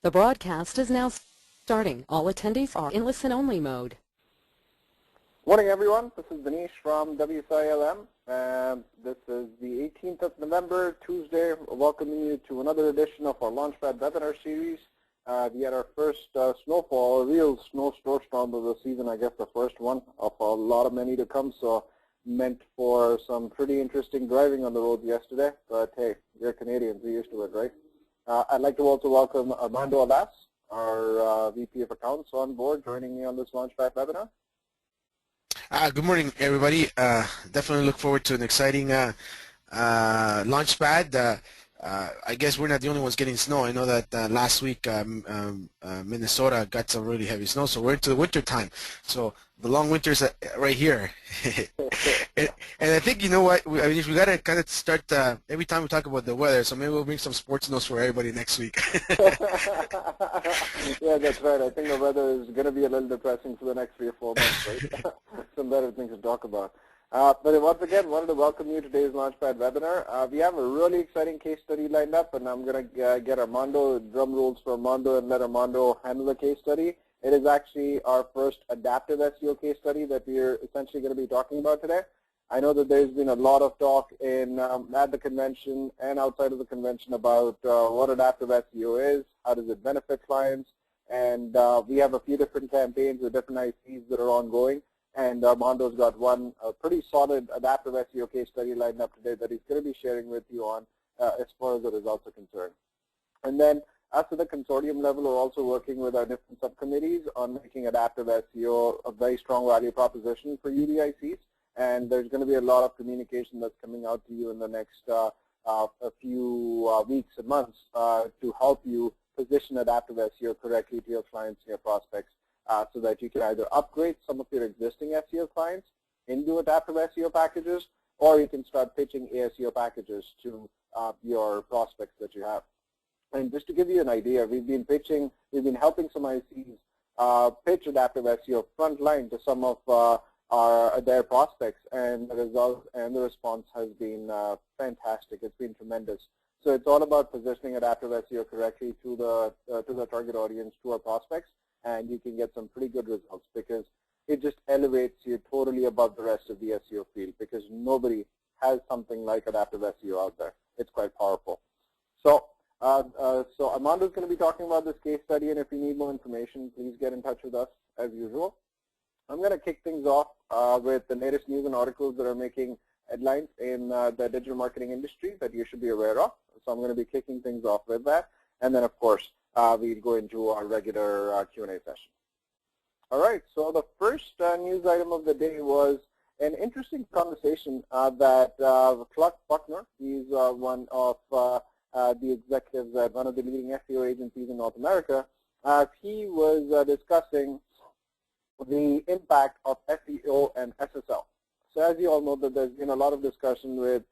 The broadcast is now starting. All attendees are in listen-only mode. Morning, everyone. This is Dinesh from WSI ALM, and this is the 18th of November, Tuesday. Welcoming you to another edition of our LaunchPad Webinar series. We had our first snowfall, a real snowstorm of the season, I guess the first one of a lot of many to come, so meant for some pretty interesting driving on the roads yesterday. But hey, we're Canadians, we're used to it, right? I'd like to also welcome Armando Alas, our VP of Accounts, on board, joining me on this LaunchPad webinar. Good morning, everybody. Definitely look forward to an exciting LaunchPad. I guess we're not the only ones getting snow. I know that last week Minnesota got some really heavy snow, so we're into the winter time. So the long winter's right here. and I think, you know what, we got to kind of start every time we talk about the weather, so maybe we'll bring some sports news for everybody next week. Yeah, that's right. I think the weather is going to be a little depressing for the next 3 or 4 months, right? Some better things to talk about. But once again, wanted to welcome you to today's LaunchPad webinar. We have a really exciting case study lined up, and I'm going to get Armando, drum rolls for Armando, and let Armando handle the case study. It is actually our first adaptive SEO case study that we are essentially going to be talking about today. I know that there's been a lot of talk at the convention and outside of the convention about what adaptive SEO is, how does it benefit clients, and we have a few different campaigns with different ICs that are ongoing. And Armando's got one pretty solid adaptive SEO case study lined up today that he's going to be sharing with you on as far as the results are concerned. And then as to the consortium level, we're also working with our different subcommittees on making adaptive SEO a very strong value proposition for UDICs. And there's going to be a lot of communication that's coming out to you in the next a few weeks and months to help you position adaptive SEO correctly to your clients and your prospects. So that you can either upgrade some of your existing SEO clients into adaptive SEO packages, or you can start pitching ASEO packages to your prospects that you have. And just to give you an idea, we've been helping some ICs pitch adaptive SEO frontline to some of their prospects, and the result and the response has been fantastic. It's been tremendous. So it's all about positioning adaptive SEO correctly to the target audience, to our prospects. And you can get some pretty good results because it just elevates you totally above the rest of the SEO field, because nobody has something like adaptive SEO out there. It's quite powerful. So, so Armando's going to be talking about this case study, and if you need more information, please get in touch with us as usual. I'm going to kick things off with the latest news and articles that are making headlines in the digital marketing industry that you should be aware of. So I'm going to be kicking things off with that, and then of course, we'll go into our regular Q&A session. All right, so the first news item of the day was an interesting conversation that Clark Buckner, he's one of the executives at one of the leading SEO agencies in North America, he was discussing the impact of SEO and SSL. So as you all know, that there's been a lot of discussion with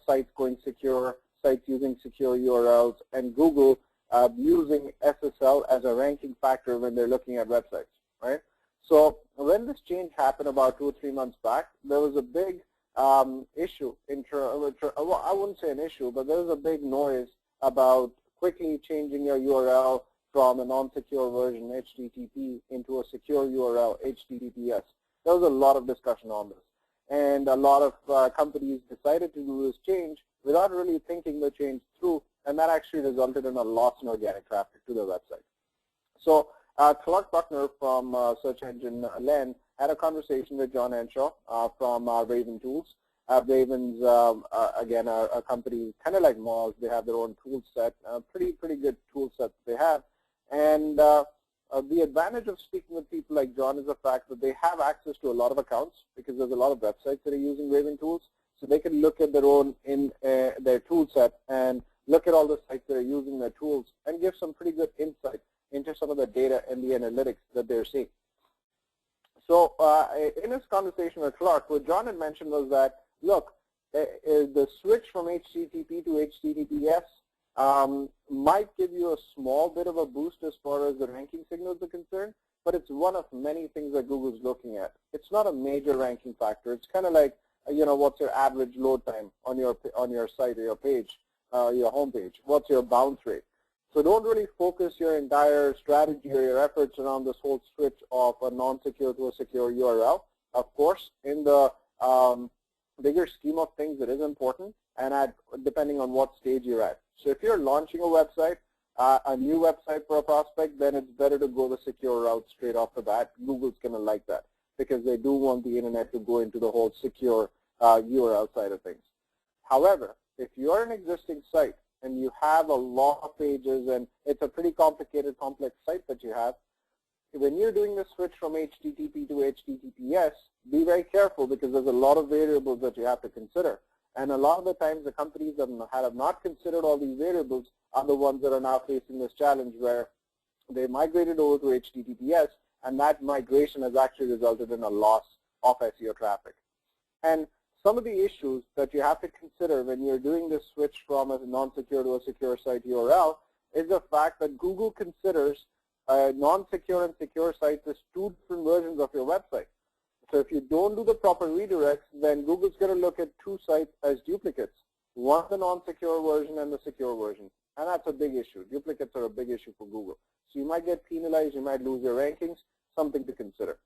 sites going secure, sites using secure URLs, and Google using SSL as a ranking factor when they're looking at websites, right? So when this change happened about 2 or 3 months back, there was a big issue, well, I wouldn't say an issue, but there was a big noise about quickly changing your URL from a non-secure version, HTTP, into a secure URL, HTTPS. There was a lot of discussion on this. And a lot of companies decided to do this change without really thinking the change through, and that actually resulted in a loss in organic traffic to their website. So Clark Buckner from search engine LEN had a conversation with John Henshaw from Raven Tools. Raven's, again, a company kind of like Moz. They have their own tool set, pretty good tool set they have. And the advantage of speaking with people like John is the fact that they have access to a lot of accounts, because there's a lot of websites that are using Raven Tools. So they can look at their own in their tool set and look at all the sites that are using their tools and give some pretty good insight into some of the data and the analytics that they're seeing. So in his conversation with Clark, what John had mentioned was that, look, the switch from HTTP to HTTPS might give you a small bit of a boost as far as the ranking signals are concerned, but it's one of many things that Google's looking at. It's not a major ranking factor. It's kind of like, you know, what's your average load time on your site or your page, your home page? What's your bounce rate? So don't really focus your entire strategy or your efforts around this whole switch of a non-secure to a secure URL. Of course, in the bigger scheme of things, it is important, and depending on what stage you're at. So if you're launching a website, a new website for a prospect, then it's better to go the secure route straight off the bat. Google's going to like that because they do want the internet to go into the whole secure URL side of things. However, if you're an existing site and you have a lot of pages and it's a pretty complicated, complex site that you have, when you're doing the switch from HTTP to HTTPS, be very careful because there's a lot of variables that you have to consider. And a lot of the times the companies that have not considered all these variables are the ones that are now facing this challenge where they migrated over to HTTPS, and that migration has actually resulted in a loss of SEO traffic. And some of the issues that you have to consider when you're doing this switch from a non-secure to a secure site URL is the fact that Google considers non-secure and secure sites as two different versions of your website. So if you don't do the proper redirects, then Google's going to look at two sites as duplicates, one the non-secure version and the secure version. And that's a big issue. Duplicates are a big issue for Google. So you might get penalized, you might lose your rankings, something to consider.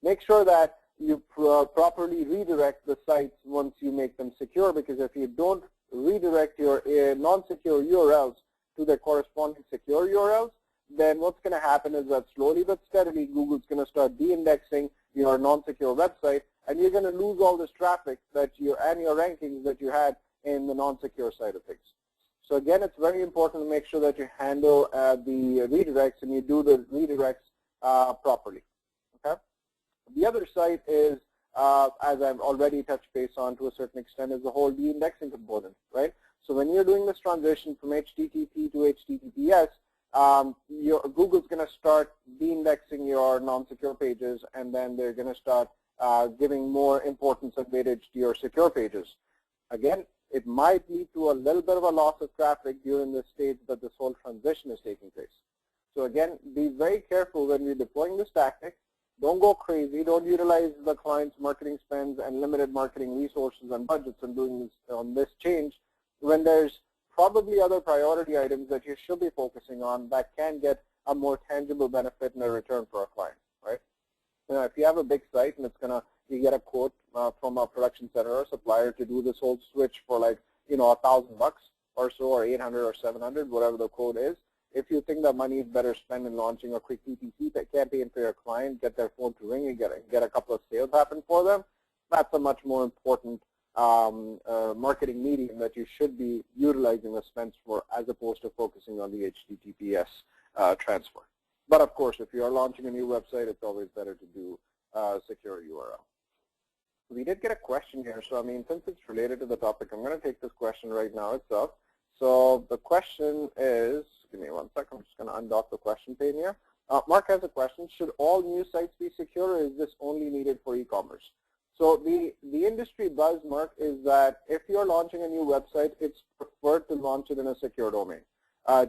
Make sure that you properly redirect the sites once you make them secure, because if you don't redirect your non-secure URLs to their corresponding secure URLs, then what's going to happen is that slowly but steadily Google's going to start de-indexing your non-secure website, and you're going to lose all this traffic that and your rankings that you had in the non-secure side of things. So again, it's very important to make sure that you handle the redirects and you do the redirects properly. Okay. The other side is, as I've already touched base on to a certain extent, is the whole de-indexing component, right? So when you're doing this transition from HTTP to HTTPS, Google's going to start de-indexing your non-secure pages, and then they're going to start giving more importance and weightage to your secure pages. Again, it might lead to a little bit of a loss of traffic during the stage that this whole transition is taking place. So again, be very careful when you're deploying this tactic. Don't go crazy. Don't utilize the client's marketing spends and limited marketing resources and budgets on doing this on this change when there's probably other priority items that you should be focusing on that can get a more tangible benefit in a return for a client, right? If you have a big site and you get a quote from a production center or supplier to do this whole switch for like, $1,000 or so, or 800 or 700, whatever the quote is. If you think that money is better spent in launching a quick PPC campaign for your client, get their phone to ring and get a couple of sales happen for them, that's a much more important marketing medium that you should be utilizing the spends for, as opposed to focusing on the HTTPS transfer. But of course, if you are launching a new website, it's always better to do secure URL. We did get a question here, so since it's related to the topic, I'm going to take this question right now itself. So the question is, give me 1 second, I'm just going to undock the question pane here. Mark has a question: should all new sites be secure, or is this only needed for e-commerce? So the industry buzz, Mark, is that if you're launching a new website, it's preferred to launch it in a secure domain.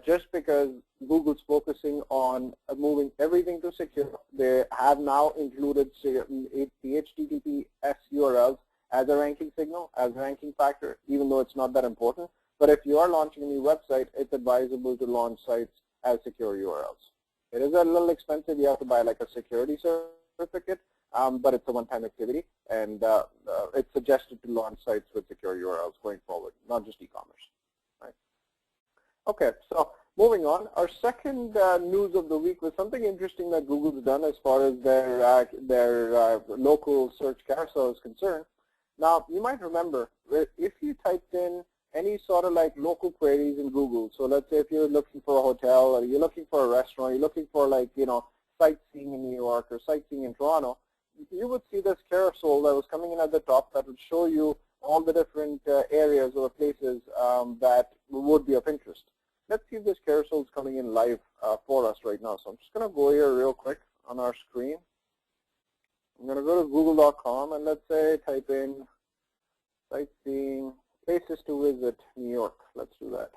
Just because Google's focusing on moving everything to secure, they have now included the HTTPS URLs as a ranking signal, as a ranking factor, even though it's not that important. But if you are launching a new website, it's advisable to launch sites as secure URLs. It is a little expensive. You have to buy like a security certificate, but it's a one-time activity, and it's suggested to launch sites with secure URLs going forward, not just e-commerce. Right? Okay, so moving on, our second news of the week was something interesting that Google's done as far as their local search carousel is concerned. Now, you might remember, if you typed in any sort of like local queries in Google, so let's say if you're looking for a hotel, or you're looking for a restaurant, you're looking for like, sightseeing in New York or sightseeing in Toronto, you would see this carousel that was coming in at the top that would show you all the different areas or places that would be of interest. Let's see if this carousel is coming in live for us right now. So I'm just going to go here real quick on our screen. I'm going to go to google.com and let's say type in sightseeing places to visit New York. Let's do that.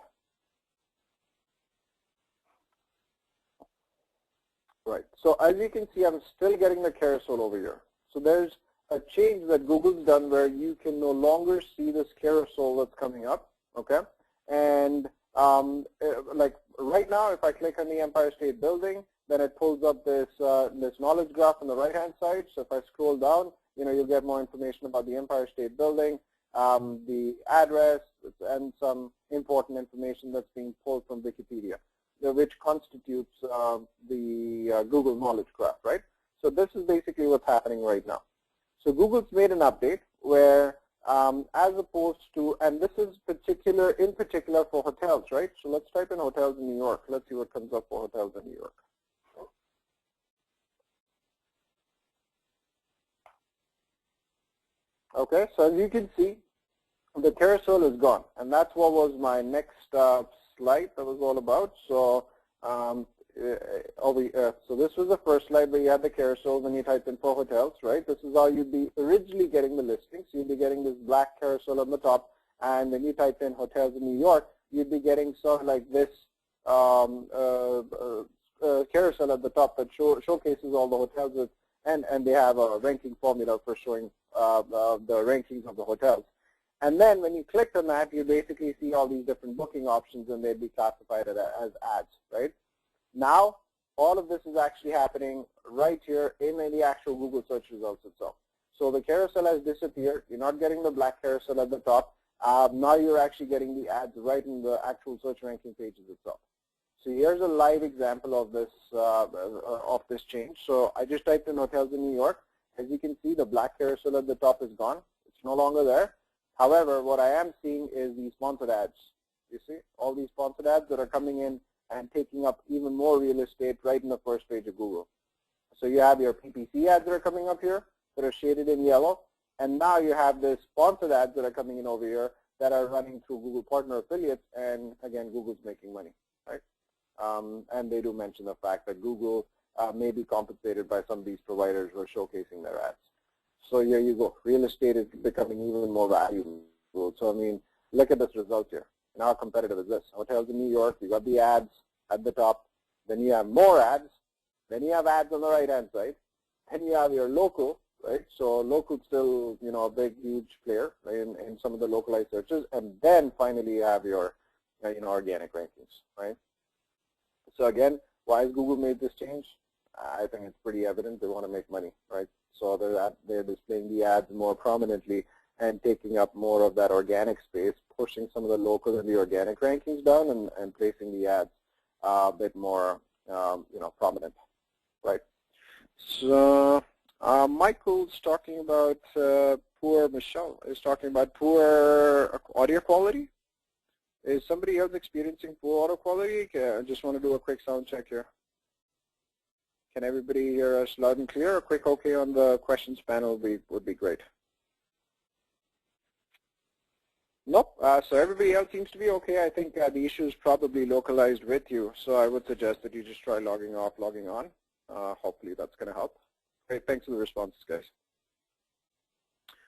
Right. So as you can see, I'm still getting the carousel over here. So there's a change that Google's done where you can no longer see this carousel that's coming up. Okay. And like right now, if I click on the Empire State Building, then it pulls up this this knowledge graph on the right-hand side. So if I scroll down, you'll get more information about the Empire State Building, the address, and some important information that's being pulled from Wikipedia, which constitutes the Google knowledge graph, right? So this is basically what's happening right now. So Google's made an update where, as opposed to, and this is in particular for hotels, right? So let's type in hotels in New York. Let's see what comes up for hotels in New York. Okay, so as you can see, the carousel is gone, and that's what was my next slide that was all about. So so this was the first slide where you had the carousel when you type in for hotels, right? This is how you'd be originally getting the listings. You'd be getting this black carousel on the top, and when you type in hotels in New York, you'd be getting sort of like this carousel at the top that showcases all the hotels with, and they have a ranking formula for showing the rankings of the hotels. And then when you click on that, you basically see all these different booking options, and they'd be classified as ads, right? Now, all of this is actually happening right here in the actual Google search results itself. So the carousel has disappeared. You're not getting the black carousel at the top. Now you're actually getting the ads right in the actual search ranking pages itself. So here's a live example of this change. So I just typed in hotels in New York. As you can see, the black carousel at the top is gone. It's no longer there. However, what I am seeing is these sponsored ads. You see, all these sponsored ads that are coming in and taking up even more real estate right in the first page of Google. So you have your PPC ads that are coming up here that are shaded in yellow, and now you have the sponsored ads that are coming in over here that are running through Google Partner Affiliates, and again, Google's making money, right? And they do mention the fact that Google may be compensated by some of these providers who are showcasing their ads. So here you go. Real estate is becoming even more valuable. So I mean, look at this result here. And how competitive is this? Hotels in New York, you got the ads at the top. Then you have more ads. Then you have ads on the right-hand side. Then you have your local, right? So local still, a big, huge player in some of the localized searches. And then finally you have your, organic rankings, right? So again, why has Google made this change? I think it's pretty evident. They want to make money, right? So they're displaying the ads more prominently and taking up more of that organic space, pushing some of the local and the organic rankings down, and placing the ads a bit more, prominent, right? So Michael's talking about Michelle is talking about poor audio quality. Is somebody else experiencing poor audio quality? I just want to do a quick sound check here. Can everybody hear us loud and clear? A quick okay on the questions panel would be great. Nope. So everybody else seems to be okay. I think the issue is probably localized with you. So I would suggest that you just try logging off, logging on. Hopefully that's going to help. Great. Thanks for the responses, guys.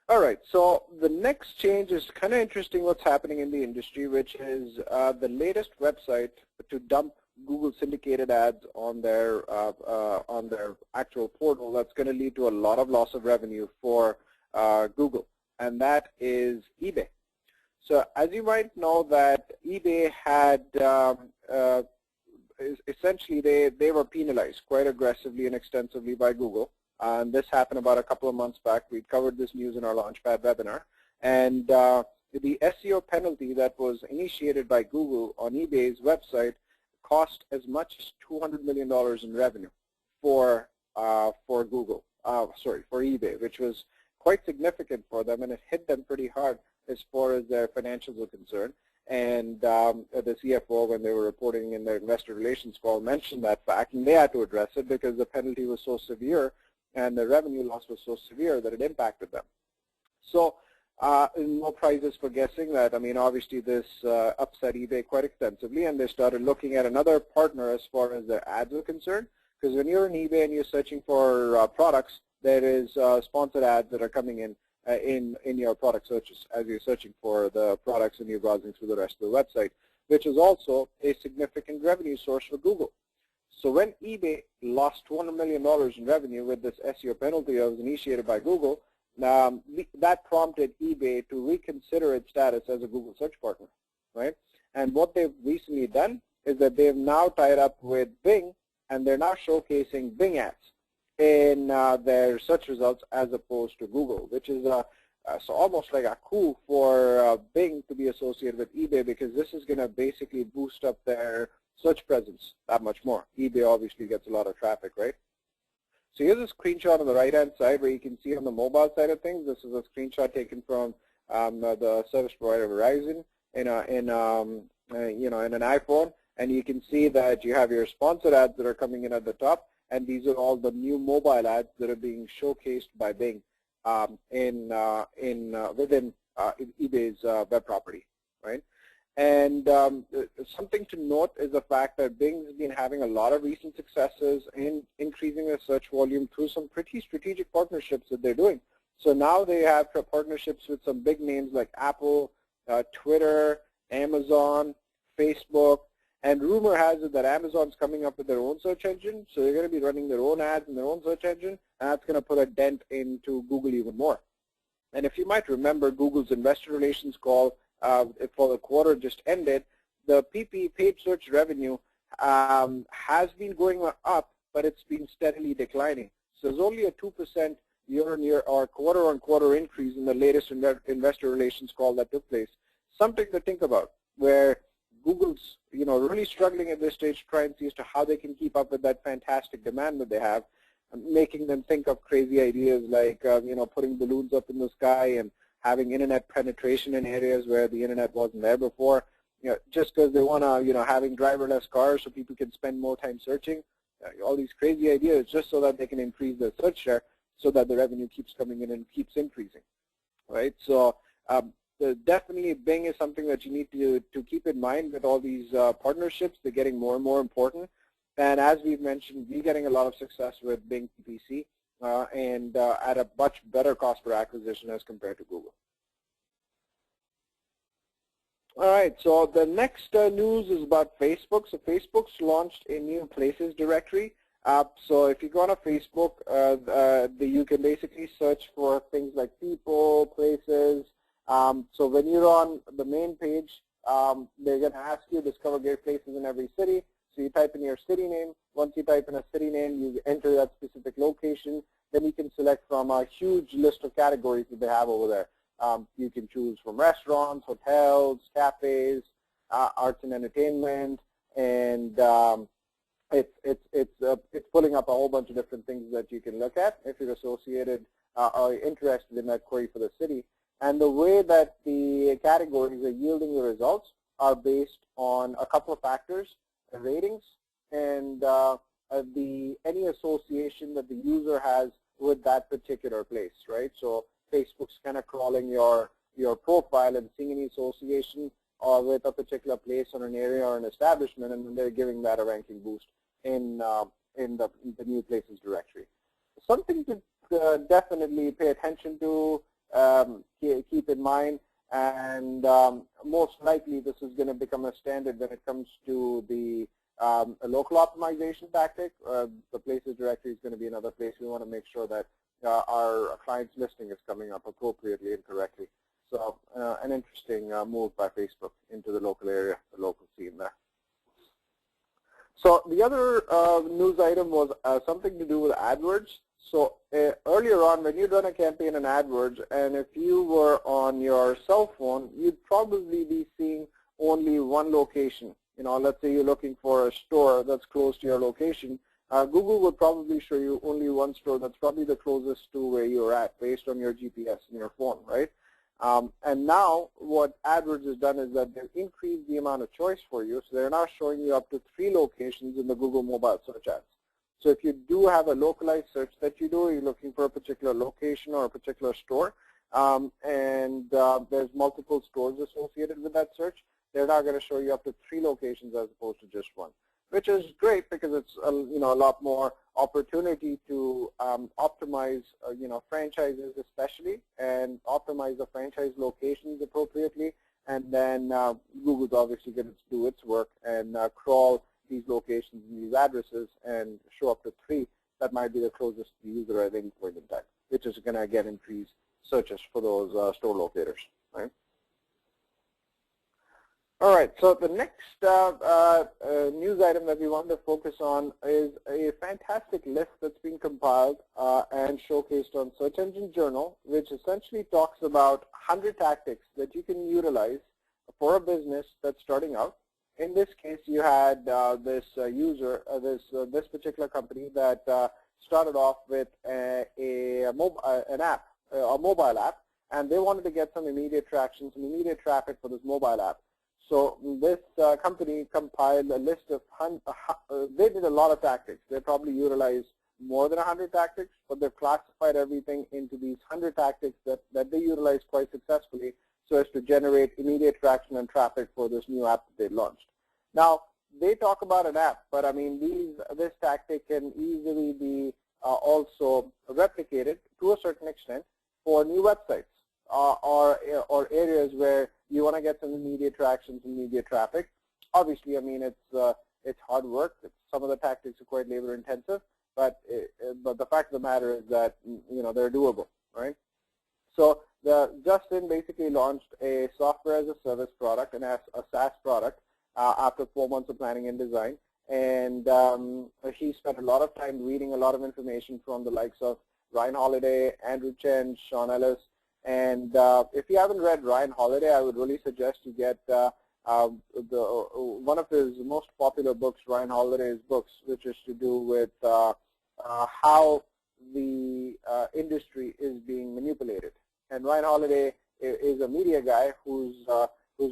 All right. So the next change is kind of interesting what's happening in the industry, which is the latest website to dump Google syndicated ads on their actual portal. That's going to lead to a lot of loss of revenue for Google, and that is eBay. So as you might know, that eBay had essentially they were penalized quite aggressively and extensively by Google, and this happened about a couple of months back. We covered this news in our LaunchPad webinar, and the SEO penalty that was initiated by Google on eBay's website cost as much as $200 million in revenue for eBay, which was quite significant for them, and it hit them pretty hard as far as their financials are concerned. And the CFO, when they were reporting in their investor relations call, mentioned that fact, and they had to address it because the penalty was so severe and the revenue loss was so severe that it impacted them. So no prizes for guessing that. I mean, obviously this upset eBay quite extensively, and they started looking at another partner as far as their ads are concerned. Because when you're on eBay and you're searching for products, there is sponsored ads that are coming in your product searches as you're searching for the products and you're browsing through the rest of the website, which is also a significant revenue source for Google. So when eBay lost $200 million in revenue with this SEO penalty that was initiated by Google, that prompted eBay to reconsider its status as a Google search partner, right? And what they've recently done is that they've now tied up with Bing, and they're now showcasing Bing ads in their search results as opposed to Google, which is so almost like a coup for Bing to be associated with eBay, because this is going to basically boost up their search presence that much more. eBay obviously gets a lot of traffic, right? So here's a screenshot on the right-hand side where you can see on the mobile side of things. This is a screenshot taken from the service provider Verizon in an iPhone, and you can see that you have your sponsored ads that are coming in at the top, and these are all the new mobile ads that are being showcased by Bing within eBay's web property, right? And something to note is the fact that Bing's been having a lot of recent successes in increasing their search volume through some pretty strategic partnerships that they're doing. So now they have partnerships with some big names like Apple, Twitter, Amazon, Facebook, and rumor has it that Amazon's coming up with their own search engine, so they're going to be running their own ads in their own search engine, and that's going to put a dent into Google even more. And if you might remember Google's investor relations call for the quarter just ended, the PP, paid search revenue, has been going up, but it's been steadily declining. So there's only a 2% year-on-year or quarter-on-quarter increase in the latest investor relations call that took place. Something to think about, where Google's really struggling at this stage to try and see as to how they can keep up with that fantastic demand that they have, making them think of crazy ideas like putting balloons up in the sky and having internet penetration in areas where the internet wasn't there before. Just because they want to, having driverless cars so people can spend more time searching. All these crazy ideas just so that they can increase their search share, so that the revenue keeps coming in and keeps increasing, right? So definitely Bing is something that you need to keep in mind with all these partnerships. They're getting more and more important. And as we've mentioned, we're getting a lot of success with Bing PPC and at a much better cost per acquisition as compared to Google. All right, so the next news is about Facebook. So Facebook's launched a new Places directory. So if you go on a Facebook, you can basically search for things like people, places. So when you're on the main page, they're going to ask you to discover great places in every city. So you type in your city name. Once you type in a city name, you enter that specific location. Then you can select from a huge list of categories that they have over there. You can choose from restaurants, hotels, cafes, arts and entertainment, and it's pulling up a whole bunch of different things that you can look at if you're associated or interested in that query for the city. And the way that the categories are yielding the results are based on a couple of factors: the ratings and any association that the user has with that particular place, right? So Facebook's kind of crawling your profile and seeing any association with a particular place or an area or an establishment, and then they're giving that a ranking boost in the new places directory. Something to definitely pay attention to, keep in mind, and most likely this is going to become a standard when it comes to the a local optimization tactic. The places directory is going to be another place we want to make sure that our client's listing is coming up appropriately and correctly. So an interesting move by Facebook into the local area, the local scene there. So the other news item was something to do with AdWords. So earlier on, when you run a campaign in AdWords, and if you were on your cell phone, you'd probably be seeing only one location. Let's say you're looking for a store that's close to your location. Google would probably show you only one store that's probably the closest to where you're at based on your GPS in your phone, right? And now what AdWords has done is that they've increased the amount of choice for you. So they're now showing you up to 3 locations in the Google mobile search ads. So if you do have a localized search that you do, you're looking for a particular location or a particular store, and there's multiple stores associated with that search, they're now going to show you up to 3 locations as opposed to just 1, which is great because it's a lot more opportunity to optimize franchises especially, and optimize the franchise locations appropriately, and then Google's obviously going to do its work and crawl these locations and these addresses and show up to 3 that might be the closest to the user at any point in time, which is going to again increase searches for those store locators, right? All right, so the next news item that we want to focus on is a fantastic list that's been compiled and showcased on Search Engine Journal, which essentially talks about 100 tactics that you can utilize for a business that's starting out. In this case, you had this user, this particular company that started off with an app, a mobile app, and they wanted to get some immediate traction, some immediate traffic for this mobile app. So this company compiled a list of, they did a lot of tactics. They probably utilized more than 100 tactics, but they've classified everything into these 100 tactics that they utilized quite successfully so as to generate immediate traction and traffic for this new app that they launched. Now, they talk about an app, but I mean, this tactic can easily be also replicated to a certain extent for new websites or areas where you want to get some immediate traction, some immediate traffic. Obviously, I mean, it's hard work. Some of the tactics are quite labor intensive, but the fact of the matter is that they're doable, right? So Justin basically launched a software as a service product and a SaaS product after 4 months of planning and design, and he spent a lot of time reading a lot of information from the likes of Ryan Holiday, Andrew Chen, Sean Ellis. And if you haven't read Ryan Holiday, I would really suggest you get one of his most popular books, Ryan Holiday's books, which is to do with how the industry is being manipulated. And Ryan Holiday is a media guy who's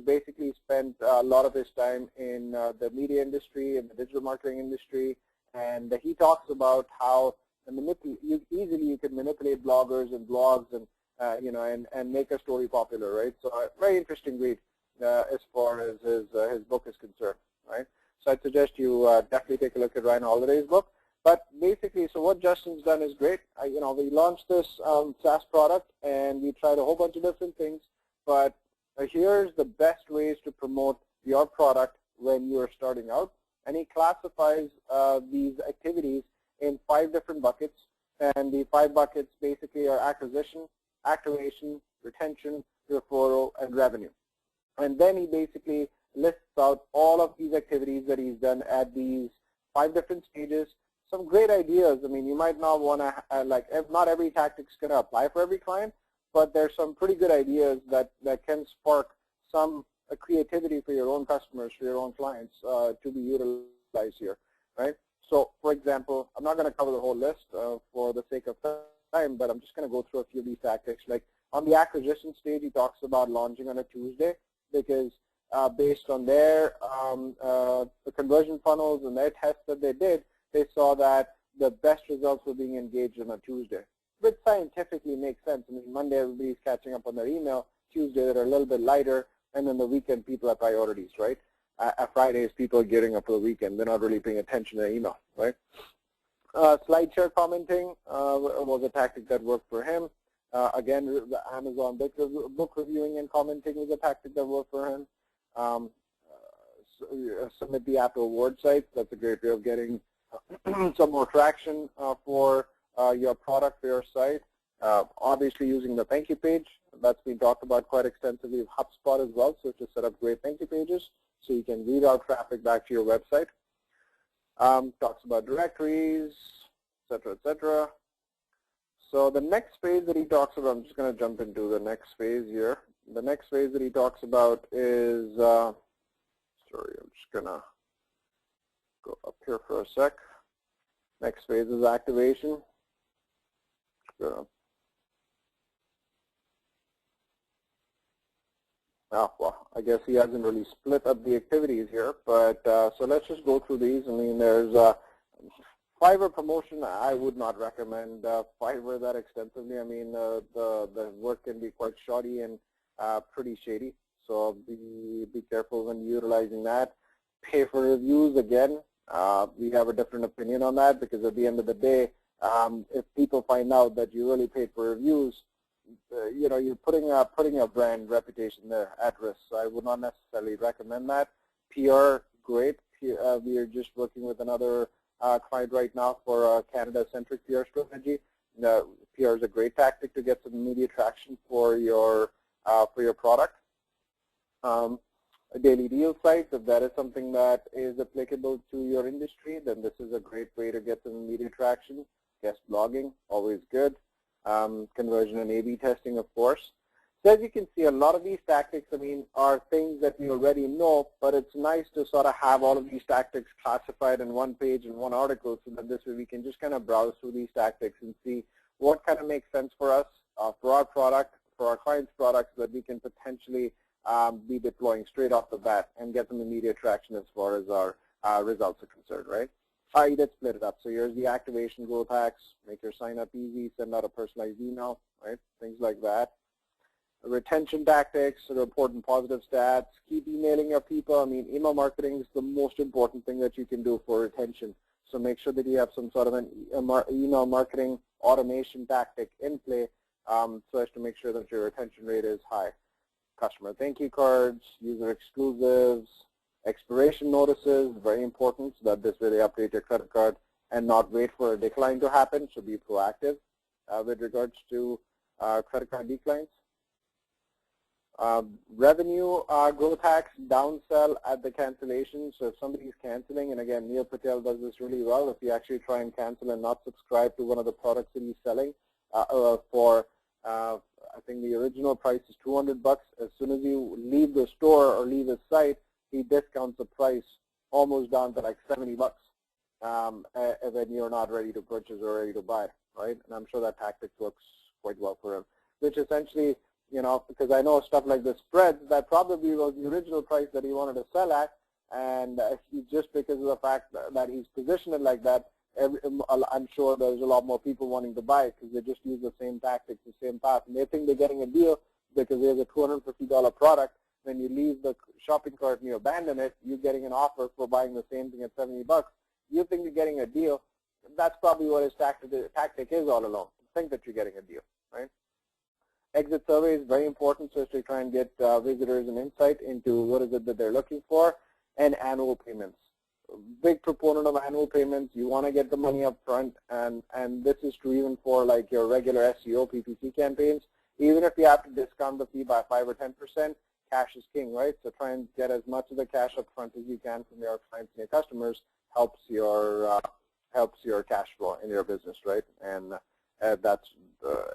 basically spent a lot of his time in the media industry, in the digital marketing industry, and he talks about how easily you can manipulate bloggers and blogs and and make a story popular, right? So very interesting read as far as his book is concerned, right? So I'd suggest you definitely take a look at Ryan Holiday's book. But basically, so what Justin's done is great. We launched this SaaS product and we tried a whole bunch of different things. But here's the best ways to promote your product when you're starting out. And he classifies these activities in 5 different buckets. And the 5 buckets basically are acquisition, activation, retention, referral, and revenue. And then he basically lists out all of these activities that he's done at these 5 different stages. Some great ideas. I mean, you might not want to, not every tactic's going to apply for every client, but there's some pretty good ideas that can spark some creativity for your own customers, for your own clients to be utilized here, right? So, for example, I'm not going to cover the whole list for the sake of time, but I'm just going to go through a few of these tactics. Like on the acquisition stage, he talks about launching on a Tuesday because based on their the conversion funnels and their tests that they did, they saw that the best results were being engaged on a Tuesday, which scientifically makes sense. I mean, Monday everybody's catching up on their email, Tuesday they're a little bit lighter, and then the weekend people have priorities, right? Fridays people are gearing up for the weekend. They're not really paying attention to their email, right? Slide share commenting was a tactic that worked for him. Again, the Amazon book reviewing and commenting was a tactic that worked for him. Submit the app to award sites. That's a great way of getting some more traction for your product, for your site. Obviously using the thank you page. That's been talked about quite extensively with HubSpot as well, so to set up great thank you pages so you can reroute traffic back to your website. Talks about directories, etc., etc. So the next phase that he talks about, I'm just going to jump into the next phase here. The next phase that he talks about is, sorry, I'm just going to go up here for a sec. Next phase is activation. Well, I guess he hasn't really split up the activities here, but so let's just go through these. I mean, there's Fiverr promotion. I would not recommend Fiverr that extensively. I mean, the work can be quite shoddy and pretty shady, so be careful when utilizing that. Pay for reviews, again, we have a different opinion on that because at the end of the day, if people find out that you really paid for reviews, you're putting your brand reputation there at risk. So I would not necessarily recommend that. PR, great. We are just working with another client right now for a Canada-centric PR strategy. PR is a great tactic to get some immediate traction for your product. daily deal sites. If that is something that is applicable to your industry, then this is a great way to get some immediate traction. Guest blogging, always good. Conversion and A/B testing, of course. So as you can see, a lot of these tactics, are things that we already know, but it's nice to sort of have all of these tactics classified in one page in one article, so that this way we can just kind of browse through these tactics and see what kind of makes sense for us, for our product, for our clients' products, so that we can potentially be deploying straight off the bat and get some immediate traction as far as our results are concerned, right? Let's split it up. So here's the activation growth hacks, make your sign up easy, send out a personalized email, right? Things like that. Retention tactics, report and positive stats, keep emailing your people. Email marketing is the most important thing that you can do for retention. So make sure that you have some sort of an email marketing automation tactic in play so as to make sure that your retention rate is high. Customer thank you cards, user exclusives, expiration notices, very important, so that this way they update your credit card and not wait for a decline to happen. So be proactive with regards to credit card declines. Revenue growth hacks, downsell at the cancellation. So if somebody's canceling, and again, Neil Patel does this really well, if you actually try and cancel and not subscribe to one of the products that he's selling for, I think the original price is $200. As soon as you leave the store or leave his site, he discounts the price almost down to like $70 when you're not ready to purchase or ready to buy, right? And I'm sure that tactic works quite well for him, which essentially, because I know stuff like this spreads, that probably was the original price that he wanted to sell at, and just because of the fact that he's positioned it like that, I'm sure there's a lot more people wanting to buy it because they just use the same tactics, the same path, and they think they're getting a deal because there's a $250 product. When you leave the shopping cart and you abandon it, you're getting an offer for buying the same thing at $70. You think you're getting a deal. That's probably what his tactic is all along. Think that you're getting a deal, right? Exit survey is very important, so as to try and get visitors an insight into what is it that they're looking for, and annual payments. Big proponent of annual payments. You want to get the money up front, and this is true even for like your regular SEO, PPC campaigns. Even if you have to discount the fee by 5 or 10%, cash is king, right? So try and get as much of the cash up front as you can from your clients and your customers. Helps your cash flow in your business, right? And that's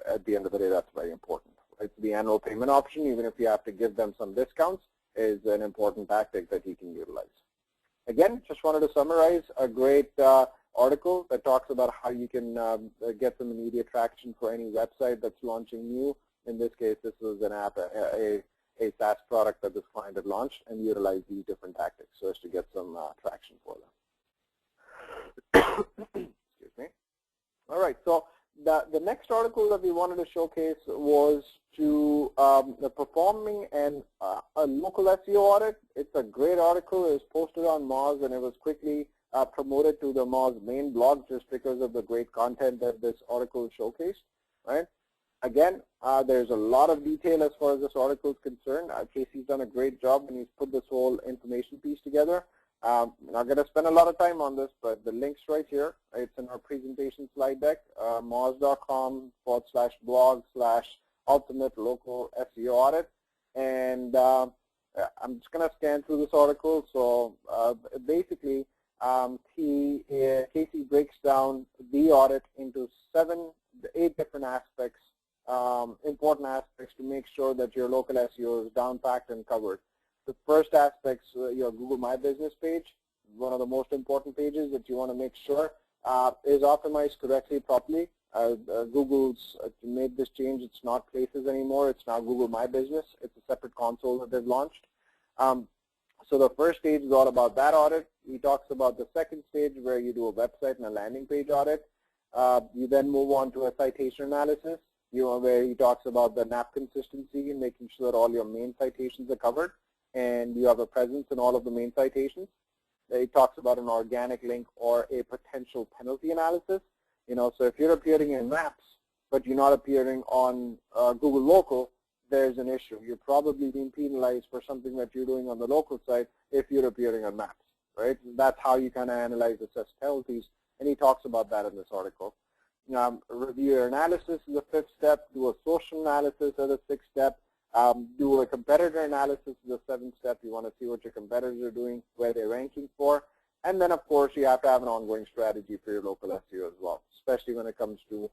at the end of the day, that's very important. Right? So the annual payment option, even if you have to give them some discounts, is an important tactic that you can utilize. Again, just wanted to summarize a great article that talks about how you can get some immediate traction for any website that's launching new. In this case, this was an app, a SaaS product that this client had launched, and utilize these different tactics so as to get some traction for them. Excuse me. All right, so the next article that we wanted to showcase was to performing a local SEO audit. It's a great article. It was posted on Moz, and it was quickly promoted to the Moz main blog just because of the great content that this article showcased, right? Again, there's a lot of detail as far as this article is concerned. Casey's done a great job, and he's put this whole information piece together. I'm not going to spend a lot of time on this, but the link's right here. It's in our presentation slide deck, moz.com/blog/ultimate local SEO audit. And I'm just going to scan through this article. So basically, Casey breaks down the audit into 8 different aspects, important aspects to make sure that your local SEO is down, packed, and covered. The first aspect is your Google My Business page, one of the most important pages that you want to make sure is optimized correctly, properly. Google's made this change. It's not Places anymore. It's now Google My Business. It's a separate console that they've launched. So the first stage is all about that audit. He talks about the second stage where you do a website and a landing page audit. You then move on to a citation analysis, where he talks about the NAP consistency and making sure that all your main citations are covered and you have a presence in all of the main citations. He talks about an organic link or a potential penalty analysis. So if you're appearing in Maps, but you're not appearing on Google Local, there's an issue. You're probably being penalized for something that you're doing on the local site if you're appearing on Maps, right? That's how you kind of analyze, assess penalties, and he talks about that in this article. Review your analysis is the 5th step. Do a social analysis as the 6th step. Do a competitor analysis of the 7th step. You want to see what your competitors are doing, where they're ranking for. And then, of course, you have to have an ongoing strategy for your local SEO as well, especially when it comes to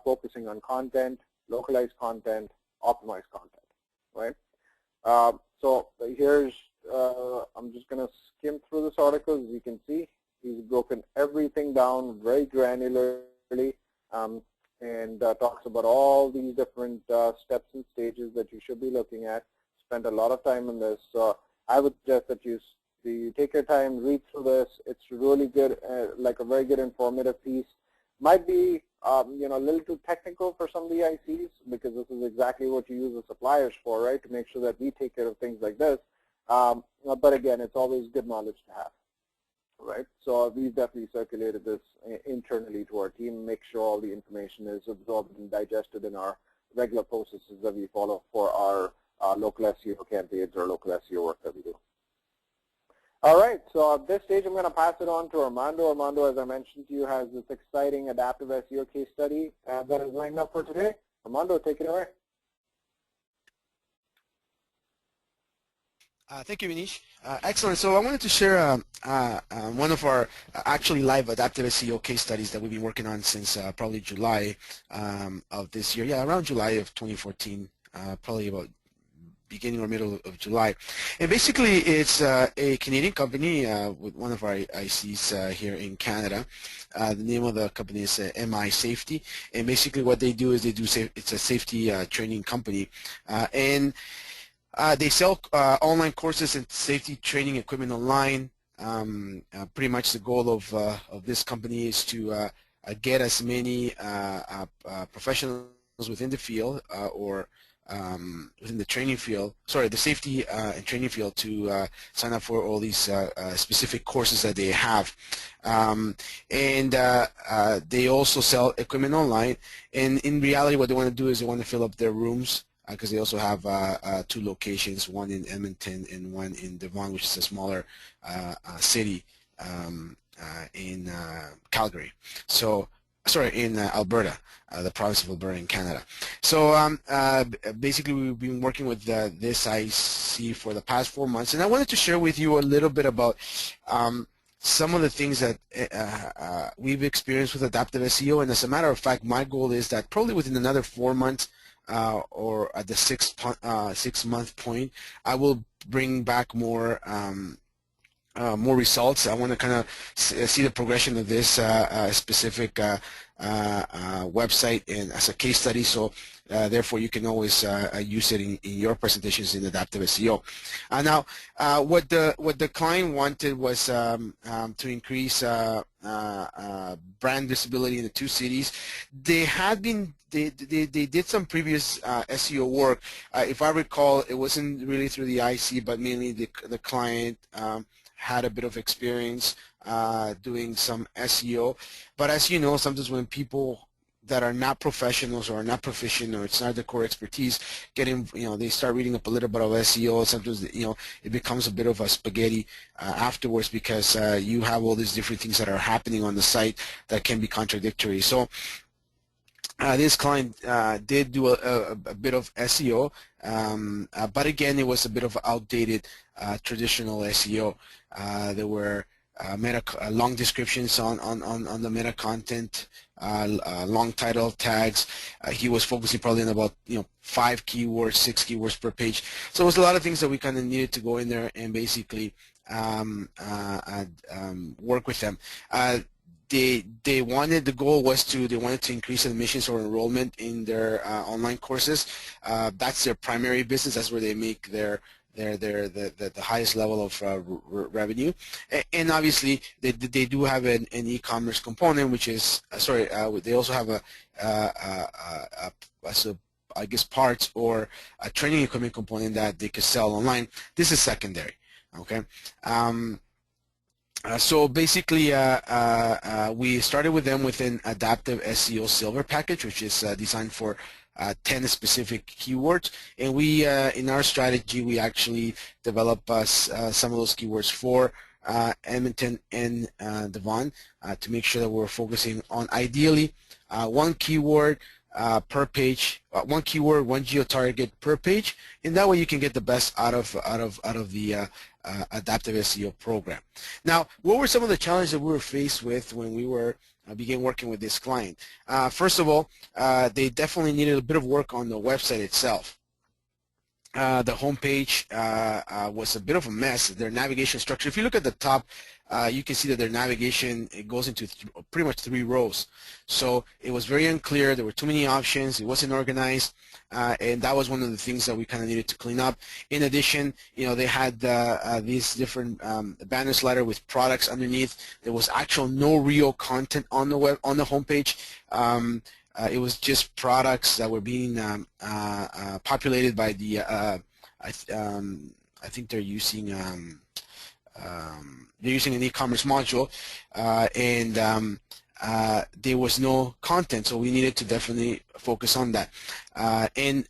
focusing on content, localized content, optimized content, right? So here's, I'm just going to skim through this article. As you can see, he's broken everything down very granularly and talks about all these different steps and stages that you should be looking at. Spent a lot of time on this. So I would suggest that you take your time, read through this. It's really good, like a very good informative piece. Might be you know, a little too technical for some of the ICs because this is exactly what you use the suppliers for, right, to make sure that we take care of things like this. But again, it's always good knowledge to have, right? So we've definitely circulated this internally to our team, make sure all the information is absorbed and digested in our regular processes that we follow for our local SEO campaigns or local SEO work that we do. All right, so at this stage, I'm going to pass it on to Armando. Armando, as I mentioned to you, has this exciting adaptive SEO case study that is lined up for today. Armando, take it away. Thank you, Manish. Excellent. So I wanted to share one of our actually live adaptive SEO case studies that we've been working on since probably July of this year. Yeah, around July of 2014, probably about beginning or middle of July. And basically, it's a Canadian company with one of our ICs here in Canada. The name of the company is MI Safety. And basically what they do is it's a safety training company. And they sell online courses and safety training equipment online. Pretty much the goal of this company is to get as many professionals within the field or within the training field, the safety and training field to sign up for all these specific courses that they have. And they also sell equipment online. And in reality, what they want to do is they want to fill up their rooms because they also have 2 locations, one in Edmonton and one in Devon, which is a smaller city in Calgary. So, in Alberta, the province of Alberta in Canada. So basically we've been working with this IC for the past 4 months, and I wanted to share with you a little bit about some of the things that we've experienced with adaptive SEO. And as a matter of fact, my goal is that probably within another 4 months or at the 6-month point, I will bring back more results. I want to kind of see the progression of this specific website and as a case study. So therefore, you can always use it in your presentations in adaptive SEO. Now, what the client wanted was to increase brand visibility in the 2 cities. They did some previous SEO work. If I recall, it wasn't really through the IC, but mainly the client had a bit of experience doing some SEO. But as you know, sometimes when people that are not professionals or are not proficient or it's not their core expertise they start reading up a little bit of SEO. Sometimes it becomes a bit of a spaghetti afterwards because you have all these different things that are happening on the site that can be contradictory. So this client did do a bit of SEO, but again, it was a bit of outdated traditional SEO. There were long descriptions on the meta content, long title tags. He was focusing probably on about 5 keywords, 6 keywords per page. So it was a lot of things that we kind of needed to go in there and basically work with them. The goal was they wanted to increase admissions or enrollment in their online courses. That's their primary business. That's where they make the highest level of revenue. And obviously they do have an e-commerce component, which is they also have I guess parts or a training equipment component that they could sell online. This is secondary. Okay. So basically, we started with them with an adaptive SEO silver package, which is designed for 10 specific keywords. And we, in our strategy, we actually develop some of those keywords for Edmonton and Devon to make sure that we're focusing on ideally 1 keyword per page, one keyword, one geo-target per page, and that way you can get the best out of the adaptive SEO program. Now, what were some of the challenges that we were faced with when we were began working with this client? First of all, they definitely needed a bit of work on the website itself. The homepage was a bit of a mess. Their navigation structure, if you look at the top, you can see that their navigation, it goes into pretty much 3 rows. So it was very unclear. There were too many options. It wasn't organized, and that was one of the things that we kind of needed to clean up. In addition, they had these different banner slider with products underneath. There was actual no real content on the homepage. It was just products that were being populated by the I think they're using an e-commerce module, and there was no content, so we needed to definitely focus on that. And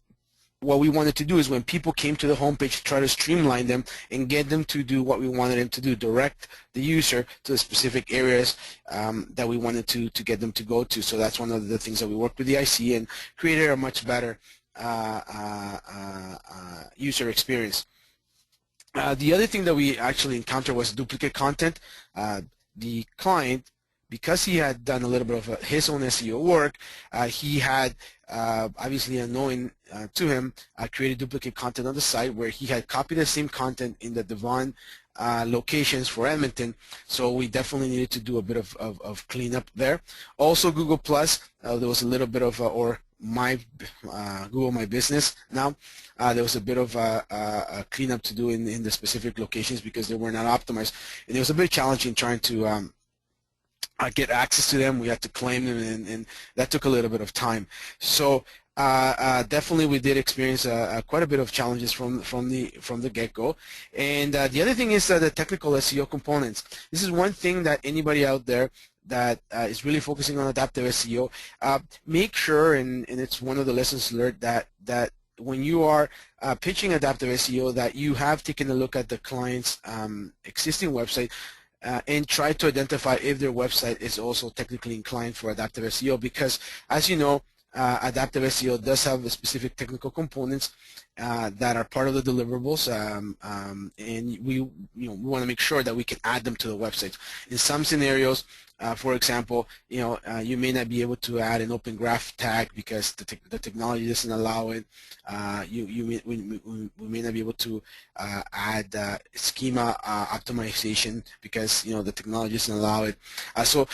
what we wanted to do is when people came to the homepage, try to streamline them and get them to do what we wanted them to do, direct the user to the specific areas that we wanted to get them to go to. So that's one of the things that we worked with the IC and created a much better user experience. The other thing that we actually encountered was duplicate content. The client, because he had done a little bit of his own SEO work, he had obviously unknowing to him created duplicate content on the site where he had copied the same content in the Devon locations for Edmonton. So we definitely needed to do a bit of cleanup there. Also Google Plus, there was a little bit of or my Google My Business now. There was a bit of a cleanup to do in the specific locations because they were not optimized, and it was a bit challenging trying to get access to them. We had to claim them, and that took a little bit of time. So definitely we did experience quite a bit of challenges from the get-go. And the other thing is the technical SEO components. This is one thing that anybody out there that is really focusing on adaptive SEO, make sure, and it's one of the lessons learned, that when you are pitching adaptive SEO, that you have taken a look at the client's existing website and try to identify if their website is also technically inclined for adaptive SEO, because as you know, adaptive SEO does have specific technical components that are part of the deliverables, and we want to make sure that we can add them to the website. In some scenarios, for example, you may not be able to add an open graph tag because the technology doesn't allow it. We may not be able to add schema optimization because the technology doesn't allow it. So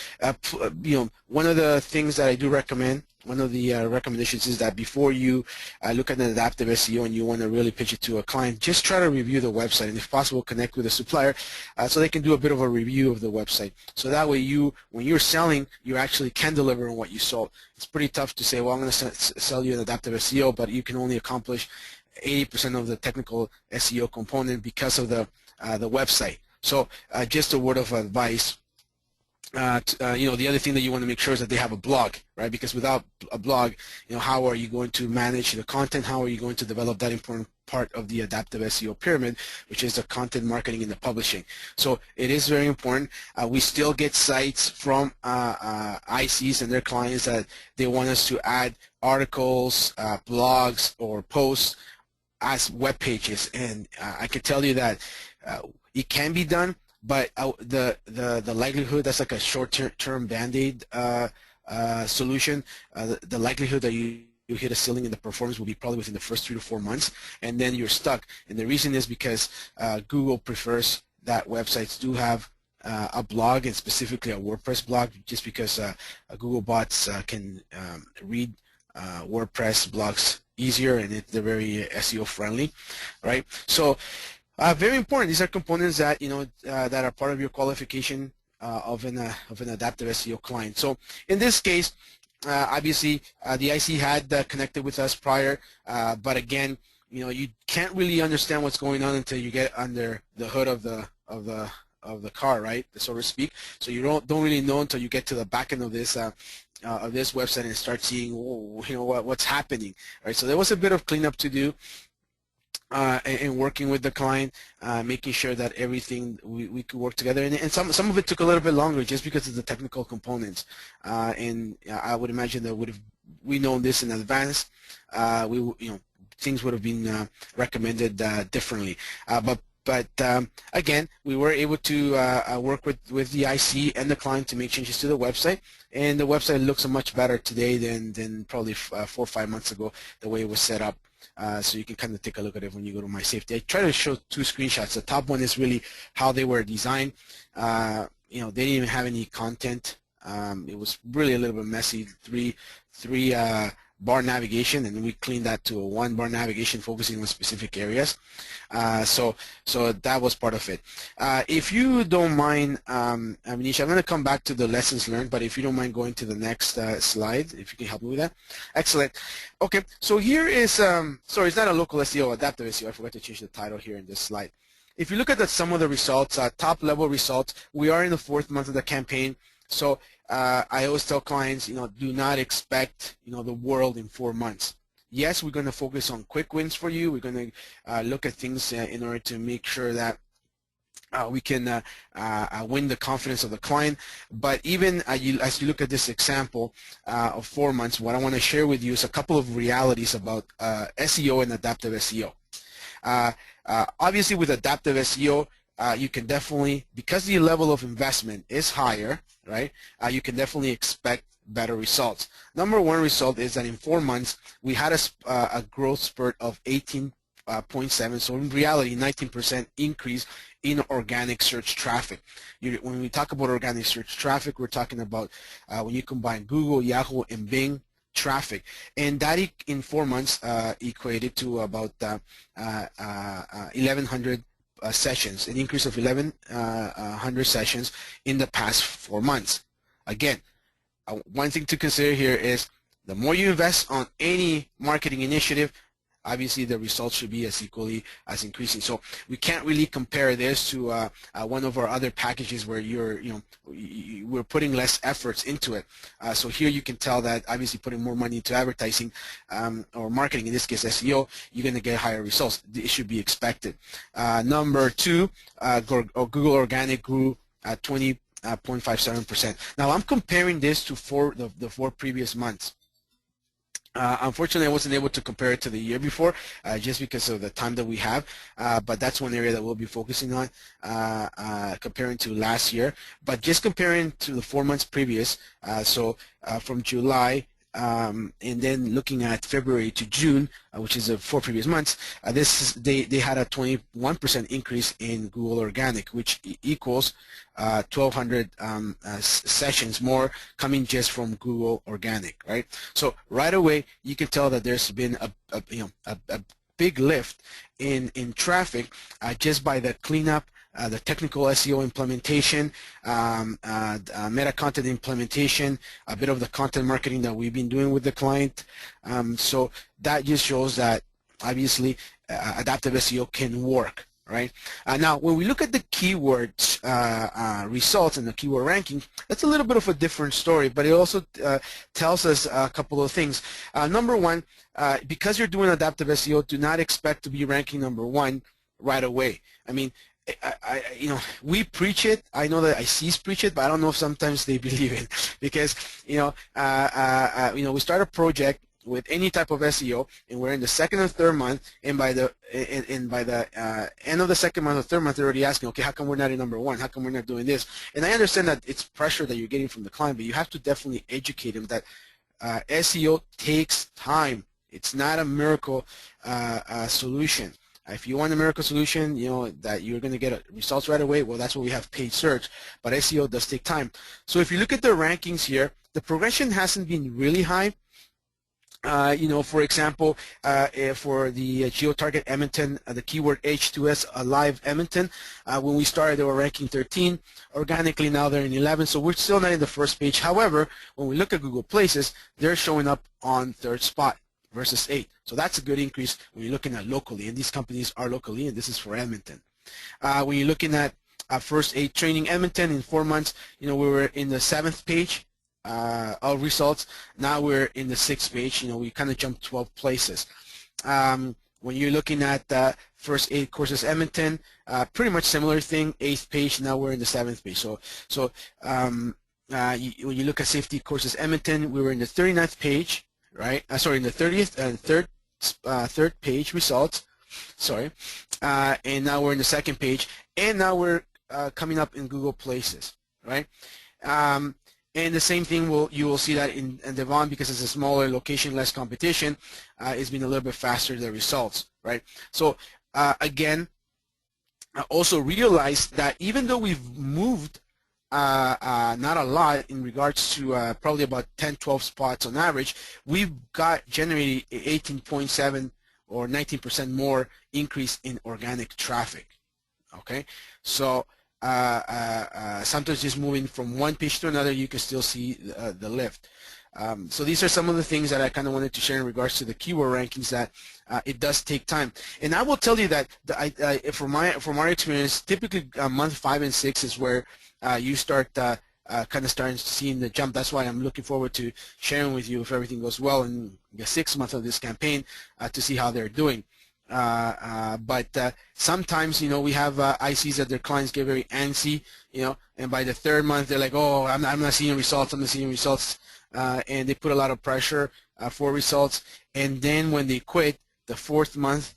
one of the things that I do recommend, one of the recommendations is that before you look at an adaptive SEO and you want to really pitch it to a client, just try to review the website, and if possible connect with a supplier so they can do a bit of a review of the website. So that way when you're selling, you actually can deliver on what you sold. It's pretty tough to say, well, I'm going to sell you an adaptive SEO, but you can only accomplish 80% of the technical SEO component because of the website. So just a word of advice. The other thing that you want to make sure is that they have a blog, right? Because without a blog, how are you going to manage the content? How are you going to develop that important part of the adaptive SEO pyramid, which is the content marketing and the publishing? So it is very important. We still get sites from ICs and their clients that they want us to add articles, blogs, or posts as web pages, and I can tell you that it can be done. But the likelihood, that's like a short-term Band-Aid solution. The likelihood that you hit a ceiling in the performance will be probably within the first 3 to 4 months, and then you're stuck. And the reason is because Google prefers that websites do have a blog, and specifically a WordPress blog, just because Google bots can read WordPress blogs easier, and they're very SEO friendly, right? So very important. These are components that that are part of your qualification of an adaptive SEO client. So in this case, obviously the IC had connected with us prior, but again, you can't really understand what's going on until you get under the hood of the car, right, so to speak. So you don't really know until you get to the back end of this website and start seeing what's happening, right? So there was a bit of cleanup to do. And working with the client, making sure that everything we could work together, and some of it took a little bit longer just because of the technical components, and I would imagine there would have we known this in advance, things would have been recommended differently. But again, we were able to work with the IC and the client to make changes to the website, and the website looks much better today than probably 4 or 5 months ago, the way it was set up. So you can kind of take a look at it when you go to My Safety. I try to show 2 screenshots. The top one is really how they were designed. They didn't even have any content. It was really a little bit messy. Three bar navigation, and we cleaned that to a 1 bar navigation focusing on specific areas. So that was part of it. If you don't mind, Manisha, I'm going to come back to the lessons learned, but if you don't mind going to the next slide, if you can help me with that. Excellent. Okay, so here is, sorry, it's not a local SEO, adaptive SEO. I forgot to change the title here in this slide. If you look at some of the results, top level results, we are in the 4th month of the campaign. So I always tell clients, do not expect, the world in 4 months. Yes, we're going to focus on quick wins for you. We're going to look at things in order to make sure that we can win the confidence of the client. But even as you look at this example of 4 months, what I want to share with you is a couple of realities about SEO and adaptive SEO. Obviously, with adaptive SEO, you can definitely, because the level of investment is higher, right, you can definitely expect better results. Number one result is that in 4 months, we had a growth spurt of 18.7, so in reality, 19% increase in organic search traffic. When we talk about organic search traffic, we're talking about when you combine Google, Yahoo, and Bing traffic, and that in 4 months equated to about 1,100 sessions, an increase of 1,100 sessions in the past 4 months. Again, one thing to consider here is the more you invest on any marketing initiative, obviously the results should be as equally as increasing. So we can't really compare this to one of our other packages where we're putting less efforts into it. So here you can tell that obviously putting more money into advertising or marketing, in this case SEO, you're going to get higher results. It should be expected. Number 2, Google Organic grew at 20.57%. Now I'm comparing this to the 4 previous months. Unfortunately, I wasn't able to compare it to the year before just because of the time that we have, but that's one area that we'll be focusing on comparing to last year. But just comparing to the 4 months previous, so from July and then looking at February to June, which is the 4 previous months, they had a 21% increase in Google Organic, which equals 1,200 sessions more coming just from Google Organic, right? So right away you can tell that there's been a big lift in traffic just by the cleanup, the technical SEO implementation, meta content implementation, a bit of the content marketing that we've been doing with the client. So that just shows that obviously adaptive SEO can work, right? Now, when we look at the keywords results and the keyword ranking, that's a little bit of a different story, but it also tells us a couple of things. Number one, because you're doing adaptive SEO, do not expect to be ranking number 1 right away. I mean, we preach it. I know that ICs preach it, but I don't know if sometimes they believe it, because we start a project with any type of SEO, and we're in the 2nd or 3rd month, and by the end of the 2nd month or 3rd month, they're already asking, okay, how come we're not in number 1? How come we're not doing this? And I understand that it's pressure that you're getting from the client, but you have to definitely educate them that SEO takes time. It's not a miracle solution. If you want a miracle solution, that you're going to get results right away, well, that's why we have paid search, but SEO does take time. So if you look at the rankings here, the progression hasn't been really high. For example, for the geo-target Edmonton, the keyword H2S Alive Edmonton, when we started, they were ranking 13. Organically, now they're in 11, so we're still not in the first page. However, when we look at Google Places, they're showing up on 3rd spot versus 8. So that's a good increase when you're looking at locally, and these companies are locally, and this is for Edmonton. When you're looking at First Aid Training Edmonton, in 4 months, we were in the 7th page of results. Now we're in the 6th page. We kind of jumped 12 places. When you're looking at First Aid Courses Edmonton, pretty much similar thing, 8th page. Now we're in the 7th page. So when you look at Safety Courses Edmonton, we were in the 39th page. right? Sorry, in the 30th and third page results. Sorry, and now we're in the second page, and now we're coming up in Google Places, right? And the same thing you will see that in Devon, because it's a smaller location, less competition, it's been a little bit faster, the results, right? So again, I also realize that even though we've moved not a lot in regards to probably about 10-12 spots on average, we've got generated 18.7 or 19% more increase in organic traffic. Okay, so sometimes just moving from one page to another, you can still see the lift. So these are some of the things that I kind of wanted to share in regards to the keyword rankings, that it does take time. And I will tell you that from our experience, typically month 5 and 6 is where you start kind of starting to see the jump. That's why I'm looking forward to sharing with you, if everything goes well in the 6th month of this campaign, to see how they're doing. But sometimes, we have ICs that their clients get very antsy, and by the 3rd month they're like, oh, I'm not seeing results, I'm not seeing results, and they put a lot of pressure for results. And then when they quit the 4th month,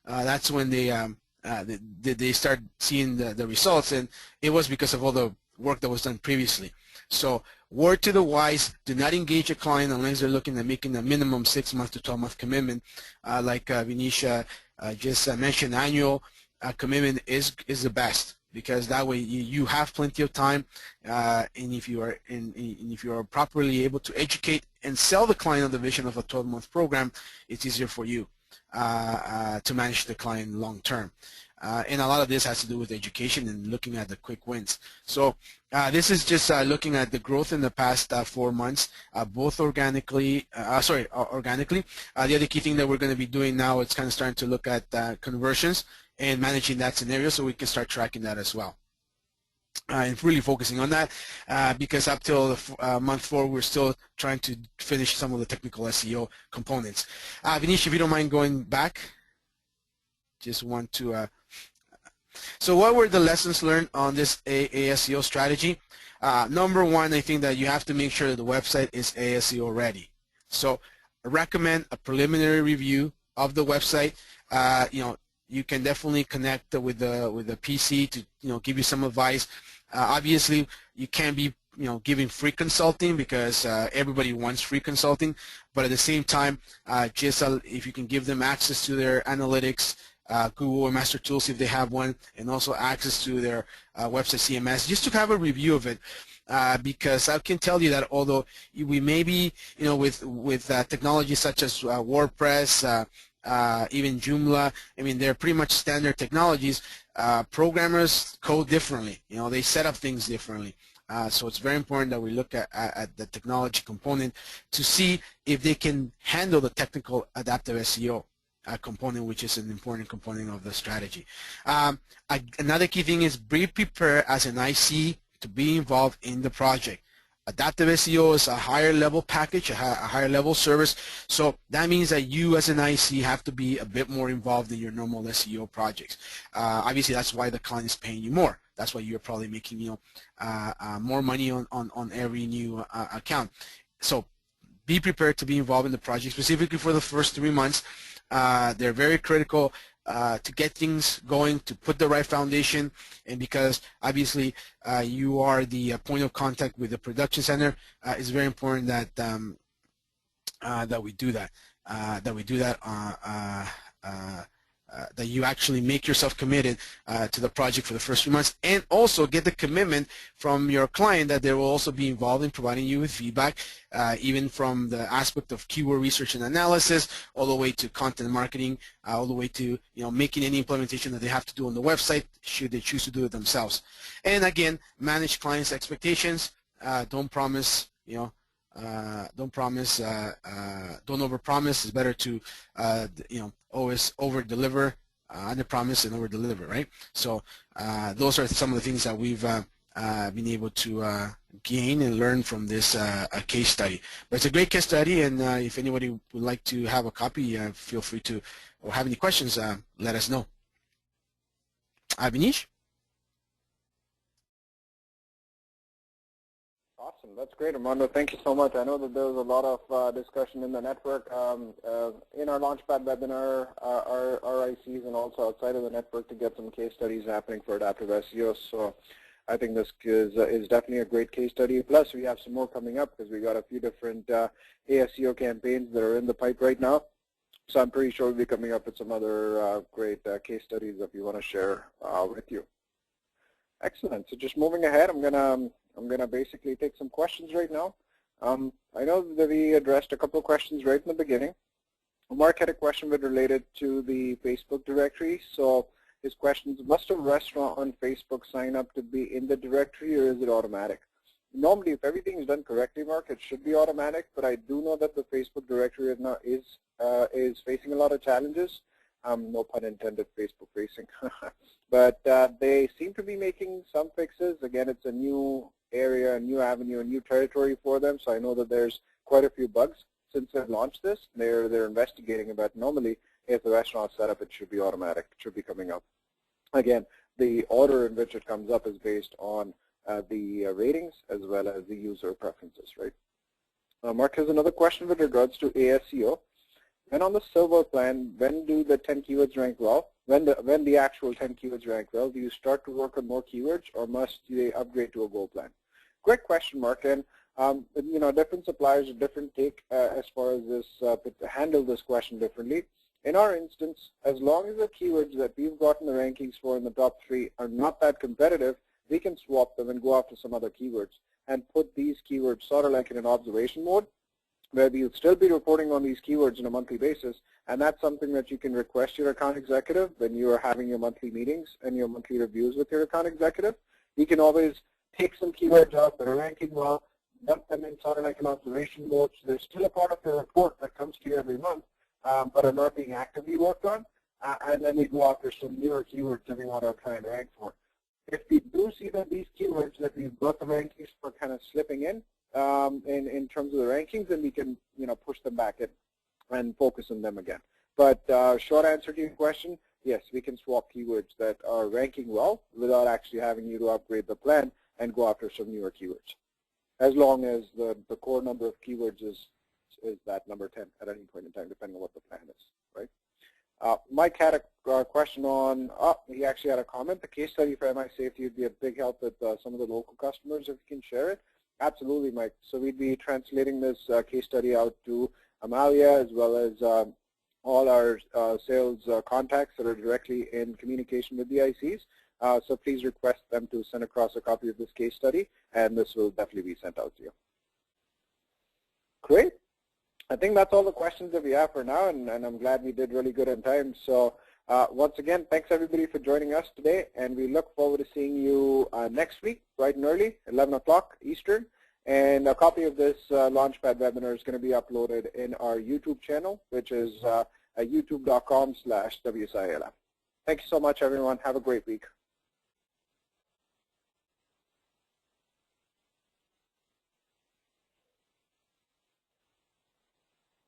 that's when they start seeing the results, and it was because of all the work that was done previously. So word to the wise, do not engage a client unless they're looking at making a minimum 6-month to 12-month commitment. Like Vinisha just mentioned, annual commitment is the best, because that way you have plenty of time, and if you are properly able to educate and sell the client on the vision of a 12-month program, it's easier for you to manage the client long term. And a lot of this has to do with education and looking at the quick wins. So this is just looking at the growth in the past 4 months, both organically. Organically. The other key thing that we're going to be doing now is kind of starting to look at conversions and managing that scenario, so we can start tracking that as well. And really focusing on that, because up till month 4, we're still trying to finish some of the technical SEO components. Vinisha, if you don't mind going back, just want to. So what were the lessons learned on this ASEO strategy? Number 1, I think that you have to make sure that the website is ASEO ready. So I recommend a preliminary review of the website. You can definitely connect with the PC to give you some advice. Obviously, you can't be giving free consulting, because everybody wants free consulting. But at the same time, just if you can give them access to their analytics, Google Webmaster Tools if they have one, and also access to their website CMS, just to have a review of it. Because I can tell you that although we may be, with technology such as WordPress, even Joomla, I mean, they're pretty much standard technologies. Programmers code differently. They set up things differently. So it's very important that we look at the technology component to see if they can handle the technical adaptive SEO component, which is an important component of the strategy. Another key thing is be prepared as an IC to be involved in the project. Adaptive SEO is a higher level package, a higher level service, so that means that you as an IC have to be a bit more involved in your normal SEO projects. Obviously, that's why the client is paying you more. That's why you're probably making more money on every new account. So be prepared to be involved in the project, specifically for the first 3 months. They're very critical to get things going, to put the right foundation, and because obviously you are the point of contact with the production center, it's very important that that we do that. That you actually make yourself committed to the project for the first few months, and also get the commitment from your client that they will also be involved in providing you with feedback, even from the aspect of keyword research and analysis, all the way to content marketing, all the way to making any implementation that they have to do on the website, should they choose to do it themselves. And again, manage clients' expectations. Don't promise, don't overpromise. It's better to always over-deliver, under-promise and over-deliver, right? So those are some of the things that we've been able to gain and learn from this case study. But it's a great case study, and if anybody would like to have a copy, feel free to, or have any questions, let us know. Avinish? Awesome. That's great, Armando. Thank you so much. I know that there was a lot of discussion in the network in our LaunchPad webinar, our ICs, and also outside of the network to get some case studies happening for adaptive SEO. So I think this is definitely a great case study. Plus, we have some more coming up because we got a few different ASEO campaigns that are in the pipe right now. So I'm pretty sure we'll be coming up with some other great case studies that we want to share with you. Excellent. So just moving ahead, I'm gonna basically take some questions right now. I know that we addressed a couple of questions right in the beginning. Mark had a question related to the Facebook directory. So his question is, must a restaurant on Facebook sign up to be in the directory, or is it automatic? Normally, if everything is done correctly, Mark, it should be automatic. But I do know that the Facebook directory is facing a lot of challenges. No pun intended, Facebook facing. But they seem to be making some fixes. Again, it's a new area, a new avenue, a new territory for them. So I know that there's quite a few bugs since they've launched this. They're investigating it, but normally if the restaurant's set up, it should be automatic. It should be coming up. Again, the order in which it comes up is based on the ratings as well as the user preferences, right? Mark has another question with regards to ASEO. When on the silver plan, when do the 10 keywords rank well? When the actual 10 keywords rank well, do you start to work on more keywords, or must they upgrade to a gold plan? Great question, Mark. And you know, different suppliers have different take as far as this handle this question differently. In our instance, as long as the keywords that we've gotten the rankings for in the top 3 are not that competitive, we can swap them and go after some other keywords and put these keywords sort of like in an observation mode, where we'll still be reporting on these keywords on a monthly basis, and that's something that you can request your account executive when you are having your monthly meetings and your monthly reviews with your account executive. You can always take some keywords out that are ranking well, dump them in sort of like an observation mode, so they're still a part of the report that comes to you every month, but are not being actively worked on, and then we go after some newer keywords that we want to try and rank for. If we do see that these keywords that we've got the rankings for kind of slipping in terms of the rankings, then we can, you know, push them back in and focus on them again. But short answer to your question, yes, we can swap keywords that are ranking well without actually having you to upgrade the plan and go after some newer keywords, as long as the core number of keywords is that number 10 at any point in time, depending on what the plan is, right? Mike had a question on, he actually had a comment. The case study for MI safety would be a big help with some of the local customers if you can share it. Absolutely, Mike. So we'd be translating this case study out to Amalia as well as all our sales contacts that are directly in communication with the ICs. So please request them to send across a copy of this case study, and this will definitely be sent out to you. Great. I think that's all the questions that we have for now, and I'm glad we did really good on time. So once again, thanks everybody for joining us today, and we look forward to seeing you next week, bright and early, 11 o'clock Eastern. And a copy of this LaunchPad webinar is going to be uploaded in our YouTube channel, which is youtube.com/WSI ALM. Thank you so much, everyone. Have a great week.